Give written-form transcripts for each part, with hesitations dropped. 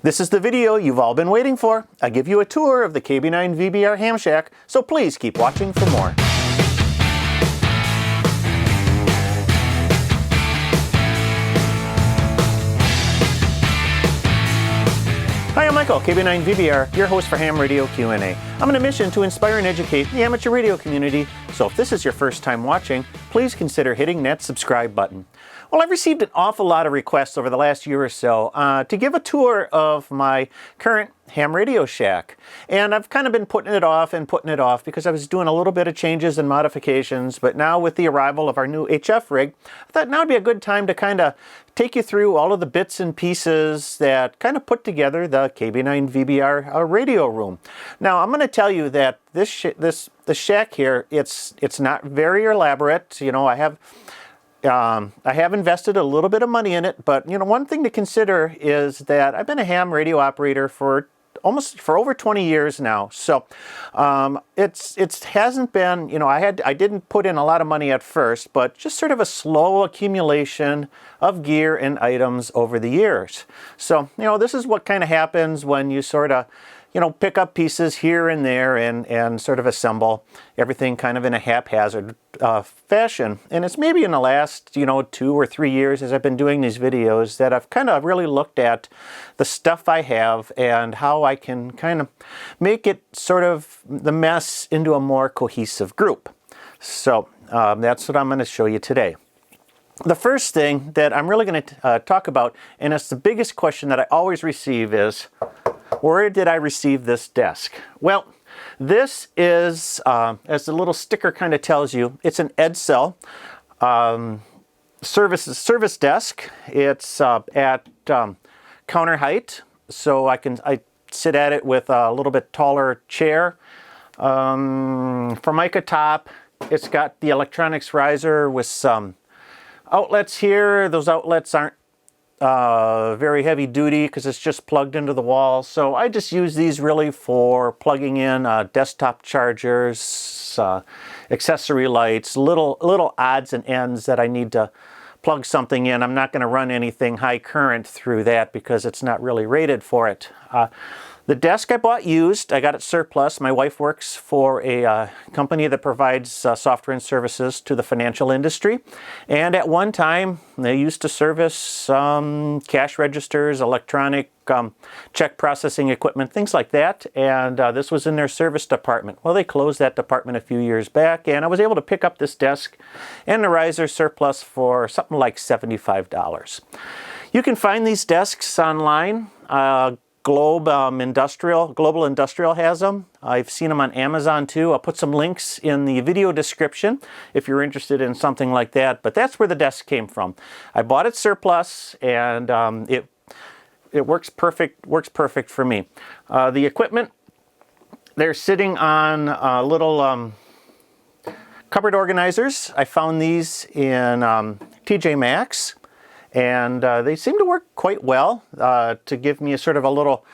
This is the video you've all been waiting for. I give you a tour of the KB9VBR ham shack, so please keep watching for more. Hi, I'm Michael, KB9VBR, your host for Ham Radio Q&A. I'm on a mission to inspire and educate the amateur radio community, so if this is your first time watching, please consider hitting that subscribe button. Well, I've received an awful lot of requests over the last year or so to give a tour of my current ham radio shack. And I've kind of been putting it off because I was doing a little bit of changes and modifications, but now with the arrival of our new HF rig, I thought now would be a good time to kind of take you through all of the bits and pieces that kind of put together the KB9VBR radio room. Now, I'm going to tell you that the shack here, it's not very elaborate. You know, I have invested a little bit of money in it, but you know, one thing to consider is that I've been a ham radio operator for over 20 years now. So it hasn't been, you know, I didn't put in a lot of money at first, but just sort of a slow accumulation of gear and items over the years. So, you know, this is what kind of happens when you sort of, you know, pick up pieces here and there and sort of assemble everything kind of in a haphazard fashion. And it's maybe in the last, you know, 2 or 3 years as I've been doing these videos that I've kind of really looked at the stuff I have and how I can kind of make it sort of the mess into a more cohesive group. So that's what I'm going to show you today. The first thing that I'm really going to talk about, and it's the biggest question that I always receive, is where did I receive this desk? Well, this is, as the little sticker kind of tells you, it's an Edsel service desk. It's at counter height, so I sit at it with a little bit taller chair. Formica top. It's got the electronics riser with some outlets here. Those outlets aren't very heavy duty because it's just plugged into the wall. So I just use these really for plugging in desktop chargers, accessory lights, little odds and ends that I need to plug something in. I'm not going to run anything high current through that because it's not really rated for it. The desk I bought used. I got it surplus. My wife works for a company that provides software and services to the financial industry. And at one time, they used to service cash registers, electronic check processing equipment, things like that. And this was in their service department. Well, they closed that department a few years back, and I was able to pick up this desk and the riser surplus for something like $75. You can find these desks online. Global Industrial has them. I've seen them on Amazon too. I'll put some links in the video description if you're interested in something like that. But that's where the desk came from. I bought it surplus, and it works perfect. Works perfect for me. The equipment, they're sitting on little cupboard organizers. I found these in TJ Maxx. And they seem to work quite well to give me a sort of a little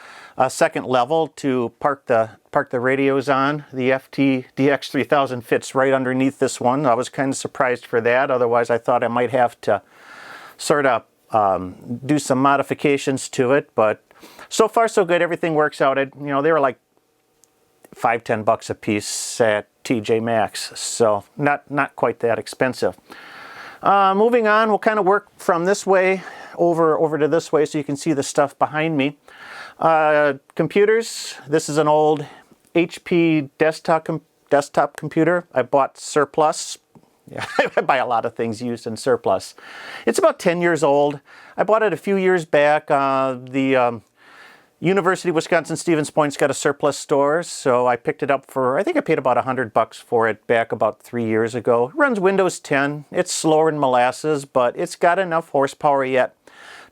second level to park the radios on. The FT DX3000 fits right underneath this one. I was kind of surprised for that. Otherwise, I thought I might have to sort of do some modifications to it. But so far, so good. Everything works out. You know, they were like $5-10 a piece at TJ Maxx, so not quite that expensive. Moving on, we'll kind of work from this way over to this way so you can see the stuff behind me. Computers. This is an old HP desktop computer I bought surplus. Yeah, I buy a lot of things used in surplus. It's about 10 years old. I bought it a few years back. The University of Wisconsin-Stevens Point's got a surplus store, so I picked it up for, I think I paid about $100 for it back about 3 years ago. It runs Windows 10. It's slower than molasses, but it's got enough horsepower yet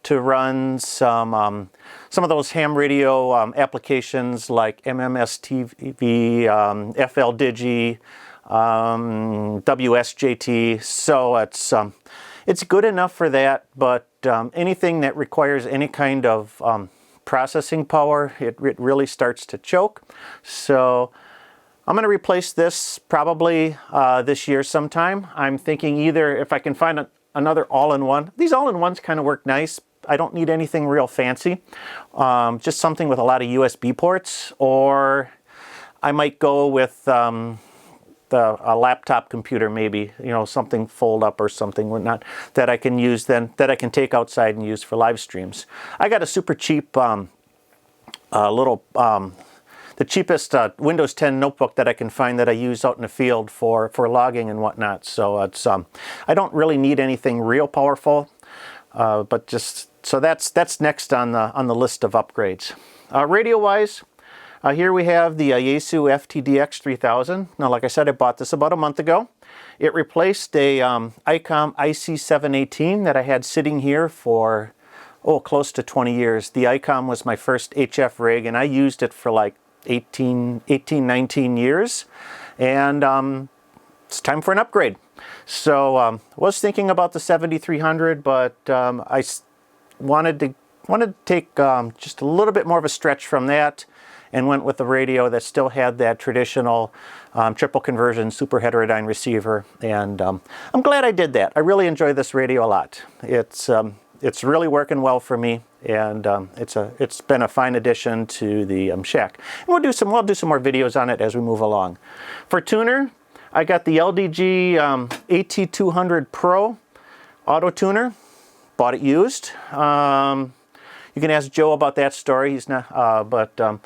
to run some of those ham radio applications like MMS-TV, FL-Digi, WSJT. So it's good enough for that, but anything that requires any kind of processing power, it really starts to choke. So I'm going to replace this probably this year sometime. I'm thinking either if I can find another all-in-one. These all-in-ones kind of work nice. I don't need anything real fancy. Just something with a lot of USB ports, or I might go with a laptop computer, maybe, you know, something fold up or something whatnot that I can use then, that I can take outside and use for live streams. I got a super cheap the cheapest Windows 10 notebook that I can find that I use out in the field for logging and whatnot. So it's I don't really need anything real powerful, but just so that's next on the list of upgrades. Radio wise, here we have the Yaesu FTDX 3000. Now, like I said, I bought this about a month ago. It replaced a Icom Ic 718 that I had sitting here for close to 20 years. The Icom was my first HF rig, and I used it for like 18, 19 years, and it's time for an upgrade. So was thinking about the 7300, but I wanted to take just a little bit more of a stretch from that, and went with the radio that still had that traditional triple conversion super heterodyne receiver, and I'm glad I did that. I really enjoy this radio a lot. It's really working well for me, and it's been a fine addition to the shack. And we'll do some more videos on it as we move along. For tuner, I got the LDG AT200 Pro auto tuner. Bought it used. You can ask Joe about that story. He's not, but I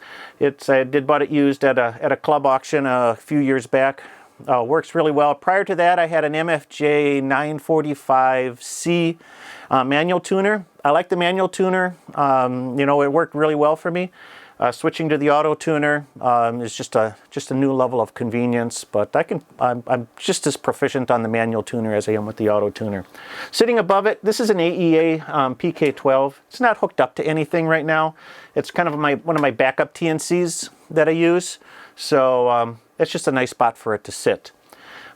did bought it used at a club auction a few years back. Works really well. Prior to that, I had an MFJ 945C manual tuner. I like the manual tuner. You know, it worked really well for me. Switching to the auto tuner is just a new level of convenience, but I'm just as proficient on the manual tuner as I am with the auto tuner. Sitting above it, this is an AEA PK12. It's not hooked up to anything right now. It's kind of one of my backup TNCs that I use, so it's just a nice spot for it to sit.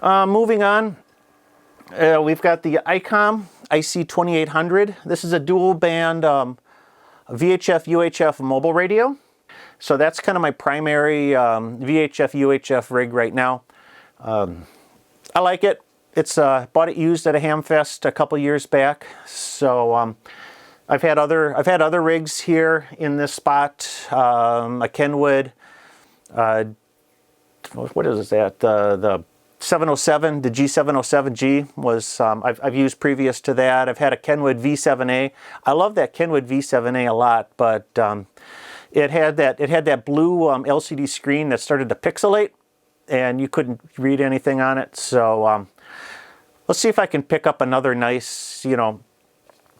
Moving on, we've got the Icom Ic 2800. This is a dual band VHF UHF mobile radio. So that's kind of my primary VHF UHF rig right now. I like it. It's bought it used at a ham fest a couple years back. So I've had other rigs here in this spot. A Kenwood, what is that? The 707, the G707G was I've used previous to that. I've had a Kenwood V7A. I love that Kenwood V7A a lot, but it had that blue LCD screen that started to pixelate, and you couldn't read anything on it. So let's see if I can pick up another nice, you know,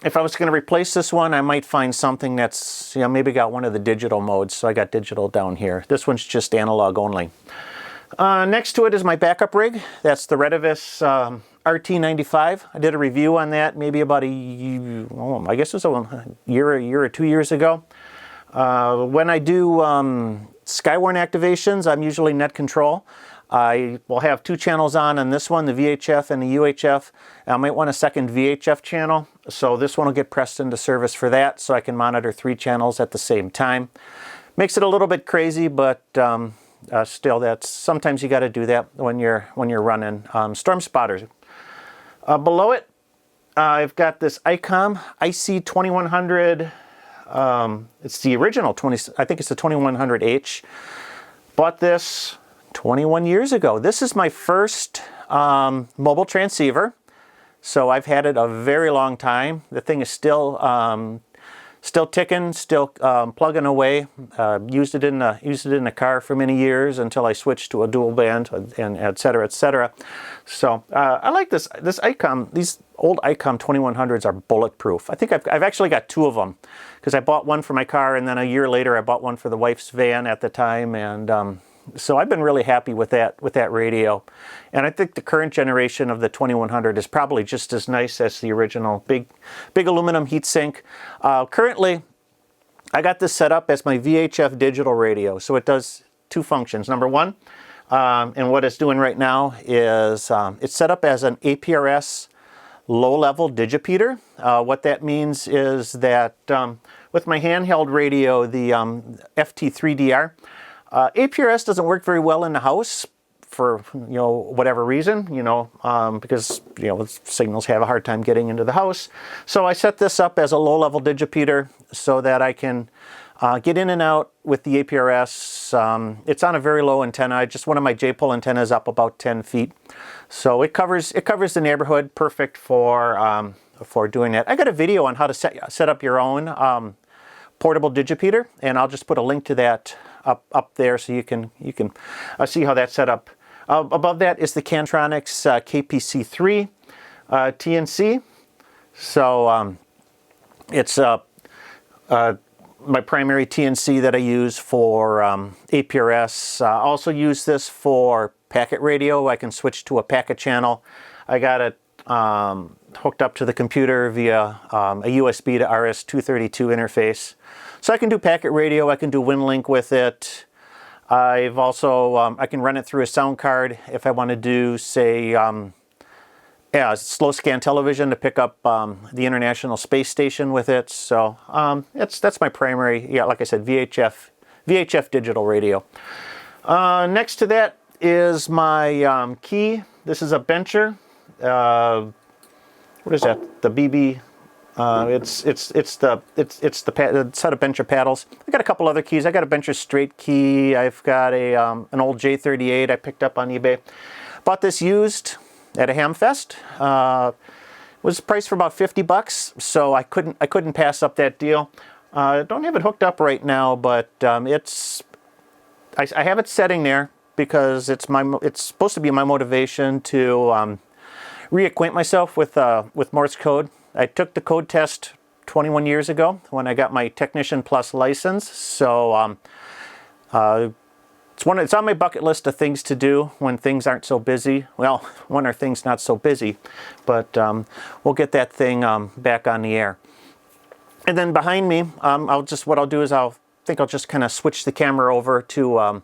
if I was going to replace this one, I might find something that's, you know, maybe got one of the digital modes. So I got digital down here. This one's just analog only. Next to it is my backup rig. That's the Retevis RT95. I did a review on that maybe about I guess it was a year or 2 years ago. When I do Skywarn activations, I'm usually net control. I will have two channels on this one, the VHF and the UHF. I might want a second VHF channel, so this one will get pressed into service for that, so I can monitor 3 channels at the same time. Makes it a little bit crazy, but still, sometimes you got to do that when you're running storm spotters. Below it, I've got this Icom Ic 2100. It's the original I think it's the 2100H. Bought this 21 years ago. This is my first mobile transceiver, so I've had it a very long time. The thing is still ticking, still plugging away. Used it in the car for many years until I switched to a dual band, and et cetera, et cetera. So I like this Icom. These old Icom 2100s are bulletproof. I think I've actually got 2 of them, because I bought one for my car, and then a year later I bought one for the wife's van at the time, and so I've been really happy with that radio. And I think the current generation of the 2100 is probably just as nice as the original big aluminum heatsink. Currently, I got this set up as my VHF digital radio. So it does 2 functions. Number 1, and what it's doing right now is it's set up as an APRS low-level digipeater. What that means is that with my handheld radio, the FT3DR, APRS doesn't work very well in the house for, you know, whatever reason, you know, because, you know, signals have a hard time getting into the house. So I set this up as a low-level digipeater so that I can get in and out with the APRS. It's on a very low antenna. Just one of my J-pole antennas up about 10 feet. So it covers the neighborhood, perfect for doing that. I got a video on how to set up your own portable digipeater, and I'll just put a link to that up there so you can see how that's set up. Above that is the Cantronics KPC3 TNC. So it's my primary TNC that I use for APRS. I also use this for packet radio. I can switch to a packet channel. I got it hooked up to the computer via a USB to RS-232 interface. So I can do packet radio, I can do WinLink with it. I've also, I can run it through a sound card if I want to do, say, slow scan television to pick up the International Space Station with it. So that's my primary, like I said, VHF digital radio. Next to that is my key. This is a bencher. What is that? The BB. It's the set of bencher paddles. I got a couple other keys. I got a bencher straight key. I've got an old J38 I picked up on eBay. Bought this used at a Hamfest. Was priced for about 50 bucks, so I couldn't pass up that deal. Don't have it hooked up right now, but I have it setting there because it's supposed to be my motivation to reacquaint myself with Morse code. I took the code test 21 years ago when I got my Technician Plus license. So it's on my bucket list of things to do when things aren't so busy. Well, when are things not so busy? But we'll get that thing back on the air. And then behind me, what I'll do is I'll just kind of switch the camera over to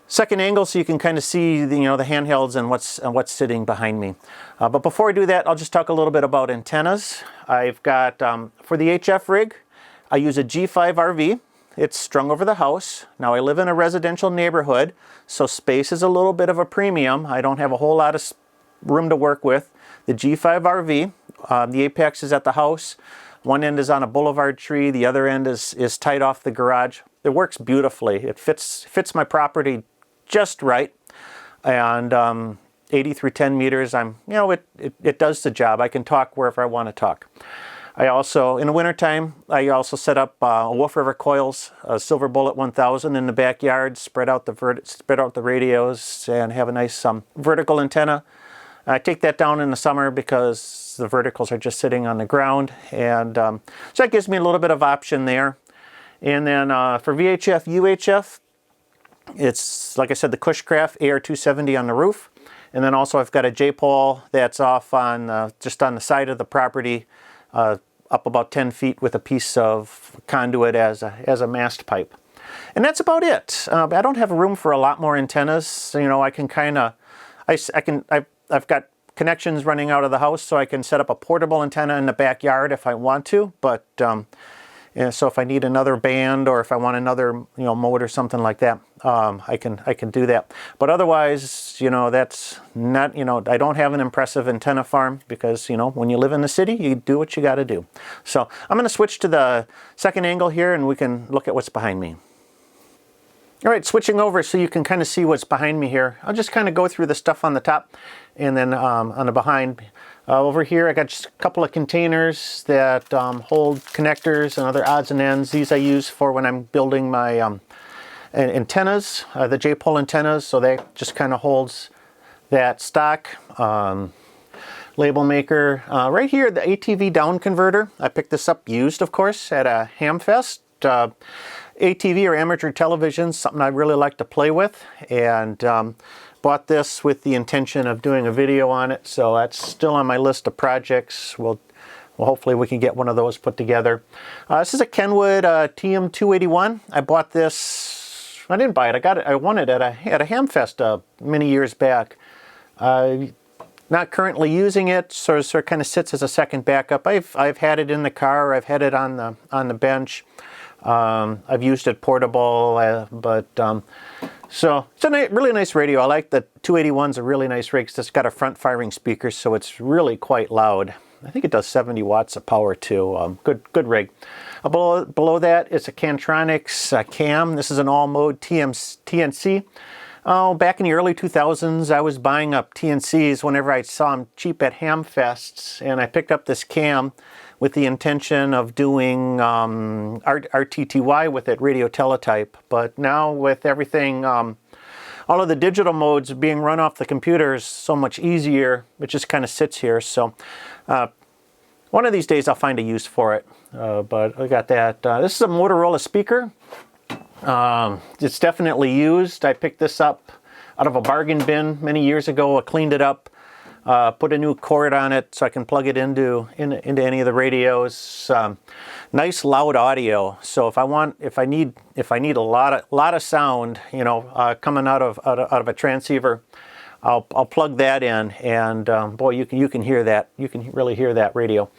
second angle so you can kind of see the handhelds and what's sitting behind me. But before I do that, I'll just talk a little bit about antennas. I've got, for the HF rig, I use a G5RV. It's strung over the house. Now I live in a residential neighborhood, so space is a little bit of a premium. I don't have a whole lot of room to work with. The G5RV, the apex is at the house. One end is on a boulevard tree, the other end is tight off the garage. It works beautifully. It fits my property just right, and 80 through 10 meters. It does the job. I can talk wherever I want to talk. I also, in the wintertime, I also set up Wolf River coils, a Silver Bullet 1000 in the backyard, spread out the radios, and have a nice vertical antenna. I take that down in the summer because the verticals are just sitting on the ground, and so that gives me a little bit of option there. And then for VHF, UHF, it's, like I said, the Cushcraft AR270 on the roof. And then also I've got a J-pole that's off on just on the side of the property, up about 10 feet with a piece of conduit as a mast pipe. And that's about it. I don't have room for a lot more antennas. I can kind of, I've got connections running out of the house, so I can set up a portable antenna in the backyard if I want to. But so if I need another band or if I want another mode or something like that, I can do that. But otherwise, that's not, I don't have an impressive antenna farm because when you live in the city, you do what you got to do. So I'm going to switch to the second angle here, and we can look at what's behind me. All right, switching over so you can kind of see what's behind me here. I'll just kind of go through the stuff on the top and then on the behind. Over here I got just a couple of containers that hold connectors and other odds and ends. These I use for when I'm building my antennas, the J-pole antennas, so that just kind of holds that stock. Label maker. Right here, the ATV down converter. I picked this up used, of course, at a Hamfest. ATV or amateur television, something I really like to play with, and bought this with the intention of doing a video on it, so that's still on my list of projects. Well, hopefully we can get one of those put together. This is a Kenwood Tm 281. I bought this, I didn't buy it, I won it at a Hamfest many years back. Not currently using it, so it kind of sits as a second backup. I've had it in the car, I've had it on the bench. I've used it portable, but So it's a really nice radio. I like the 281's a really nice rig. It's got a front firing speaker, so it's really quite loud. I think it does 70 watts of power too. Good rig. Below that is a Cantronics cam. This is an all-mode TNC. Oh, back in the early 2000s, I was buying up TNCs whenever I saw them cheap at ham fests, and I picked up this cam with the intention of doing RTTY with it, radio teletype. But now with everything, all of the digital modes being run off the computer is so much easier. It just kind of sits here. So one of these days I'll find a use for it. But I got that. This is a Motorola speaker. It's definitely used. I picked this up out of a bargain bin many years ago. I cleaned it up, put a new cord on it so I can plug it into any of the radios. Nice loud audio. So if I need a lot of sound, you know, coming out of a transceiver, I'll plug that in, and boy, you can hear that. You can really hear that radio.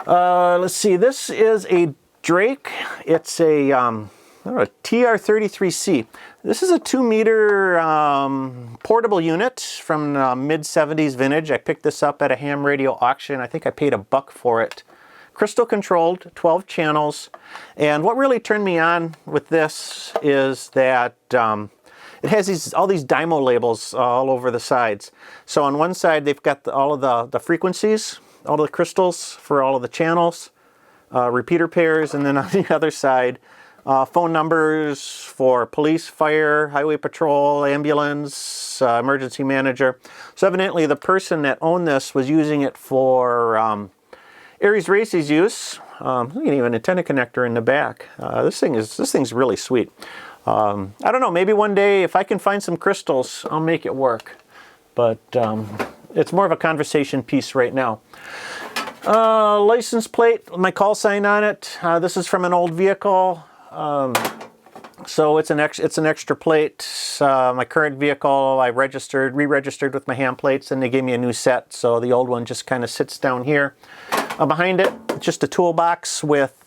Let's see. This is a Drake. It's a TR33C. This is a 2-meter portable unit from mid-70s vintage. I picked this up at a ham radio auction. I think I paid $1 for it. Crystal controlled, 12 channels. And what really turned me on with this is that it has all these dymo labels all over the sides. So on one side they've got all of the frequencies, all of the crystals for all of the channels, repeater pairs, and then on the other side phone numbers for police, fire, highway patrol, ambulance, emergency manager. So evidently the person that owned this was using it for Aries Racy's use. Look at even antenna connector in the back. This thing's really sweet. I don't know, maybe one day if I can find some crystals, I'll make it work. But it's more of a conversation piece right now. License plate, my call sign on it. This is from an old vehicle. So it's an extra plate. My current vehicle I re-registered with my ham plates, and they gave me a new set. So the old one just kind of sits down here. Behind it, just a toolbox with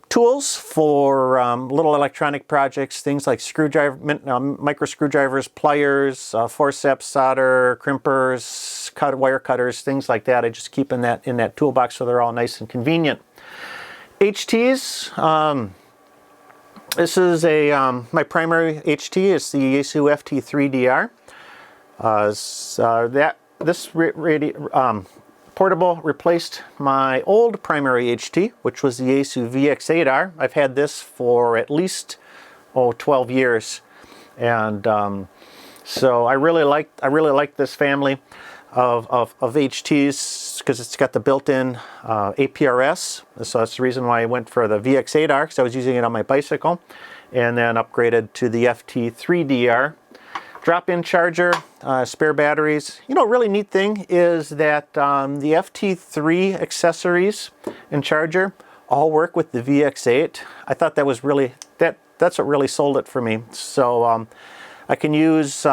tools for little electronic projects, things like micro screwdrivers, pliers, forceps, solder, crimpers, wire cutters, things like that. I just keep in that toolbox so they're all nice and convenient. HTs. This is my primary HT is the Yaesu FT3DR. This portable replaced my old primary HT, which was the Yaesu VX8R. I've had this for at least 12 years, and so I really like this family of HTs because it's got the built-in APRS. So that's the reason why I went for the VX8R, because I was using it on my bicycle, and then upgraded to the FT3DR. Drop-in charger, spare batteries. You know, a really neat thing is that the FT3 accessories and charger all work with the VX8. I thought that was really, that's what really sold it for me. So I can use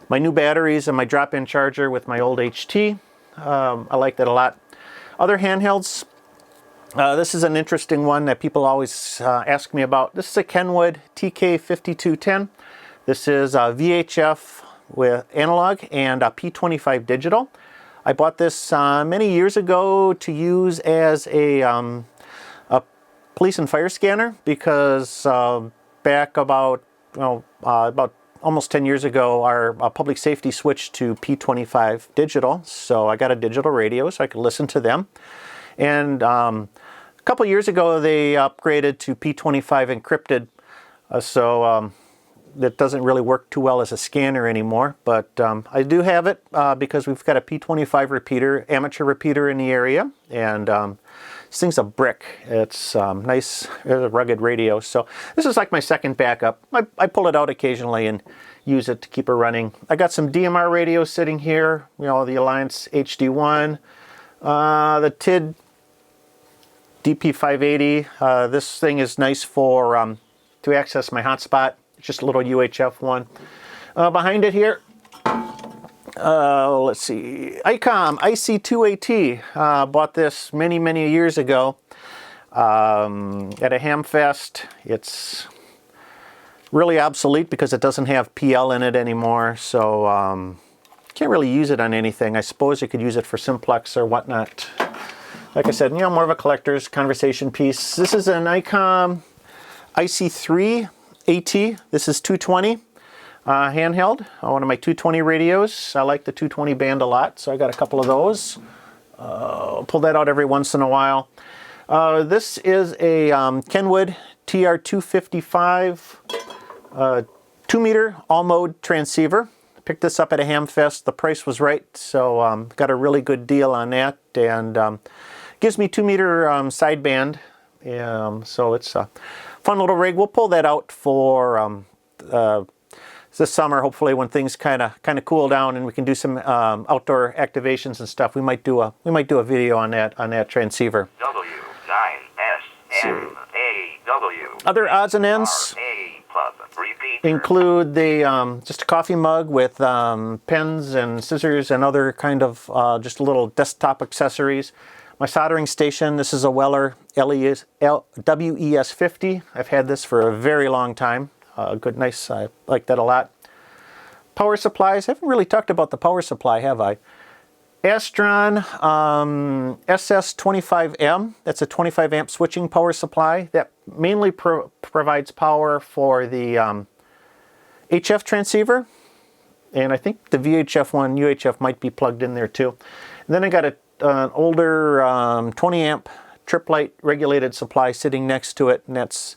my new batteries and my drop-in charger with my old HT. I like that a lot. Other handhelds, this is an interesting one that people always ask me about. This is a Kenwood Tk 5210. This is VHF with analog and P25 digital. I bought this many years ago to use as a police and fire scanner because back about almost 10 years ago, our public safety switched to P25 digital. So I got a digital radio so I could listen to them. And a couple years ago, they upgraded to P25 encrypted. That doesn't really work too well as a scanner anymore, but I do have it because we've got a P25 repeater, amateur repeater in the area, and this thing's a brick. It's nice, a rugged radio. So this is like my second backup. I pull it out occasionally and use it to keep it running. I got some DMR radios sitting here, you know, the Alliance HD1, the TID DP580. This thing is nice for to access my hotspot. It's just a little UHF one. Behind it here, let's see, Icom IC2AT. Bought this many years ago at a ham fest. It's really obsolete because it doesn't have PL in it anymore, so can't really use it on anything. I suppose you could use it for simplex or whatnot. Like I said, you know, more of a collector's conversation piece. This is an Icom Ic3 AT. This is 220 handheld, one of my 220 radios. I like the 220 band a lot, so I got a couple of those. I'll pull that out every once in a while. This is a Kenwood TR255 2-meter all-mode transceiver. Picked this up at a ham fest. The price was right, so got a really good deal on that, and gives me 2-meter sideband. So it's a fun little rig. We'll pull that out for this summer, hopefully, when things kind of cool down and we can do some outdoor activations and stuff. We might do a video on that transceiver. W9SMAW. Other odds and ends include the just a coffee mug with pens and scissors and other kind of just little desktop accessories. My soldering station, this is a Weller WES50. I've had this for a very long time. Good, nice, I like that a lot. Power supplies, I haven't really talked about the power supply, have I? Astron SS25M, that's a 25 amp switching power supply. That mainly provides power for the HF transceiver, and I think the VHF one, UHF might be plugged in there too. And then I got an older 20 amp trip light regulated supply sitting next to it, and that's,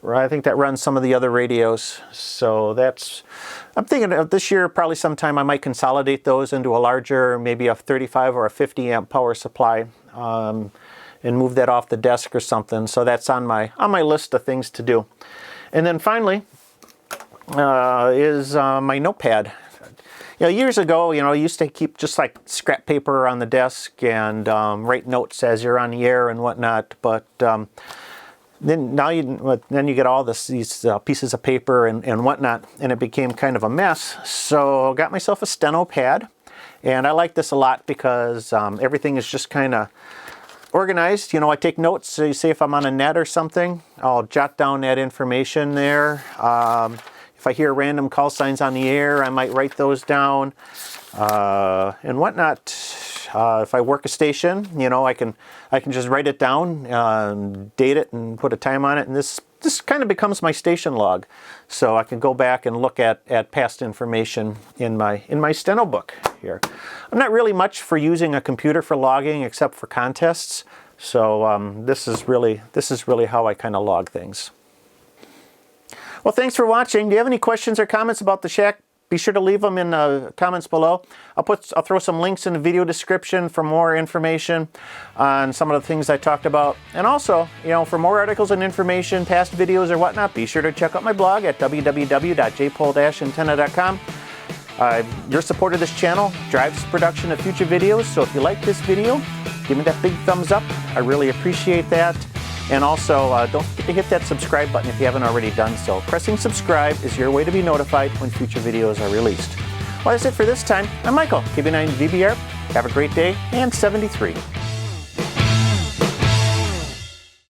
I think that runs some of the other radios. So that's, I'm thinking of this year, probably sometime I might consolidate those into a larger, maybe a 35 or a 50 amp power supply, and move that off the desk or something. So that's on my list of things to do. And then finally is my Notepad. You know, years ago, you know, I used to keep just like scrap paper on the desk and write notes as you're on the air and whatnot. But then you get all these pieces of paper and whatnot, and it became kind of a mess. So I got myself a Steno Pad, and I like this a lot because everything is just kind of organized. You know, I take notes. So you say if I'm on a net or something, I'll jot down that information there. If I hear random call signs on the air, I might write those down and whatnot. If I work a station, you know, I can just write it down, date it, and put a time on it, and this kind of becomes my station log. So I can go back and look at past information in my Steno book here. I'm not really much for using a computer for logging except for contests. So this is really how I kind of log things. Well, thanks for watching. Do you have any questions or comments about the shack? Be sure to leave them in the comments below. I'll throw some links in the video description for more information on some of the things I talked about. And also, you know, for more articles and information, past videos or whatnot, be sure to check out my blog at www.jpole-antenna.com. Your support of this channel drives production of future videos, so if you like this video, give me that big thumbs up. I really appreciate that. And also, don't forget to hit that subscribe button if you haven't already done so. Pressing subscribe is your way to be notified when future videos are released. Well, that's it for this time. I'm Michael, KB9VBR. Have a great day, and 73.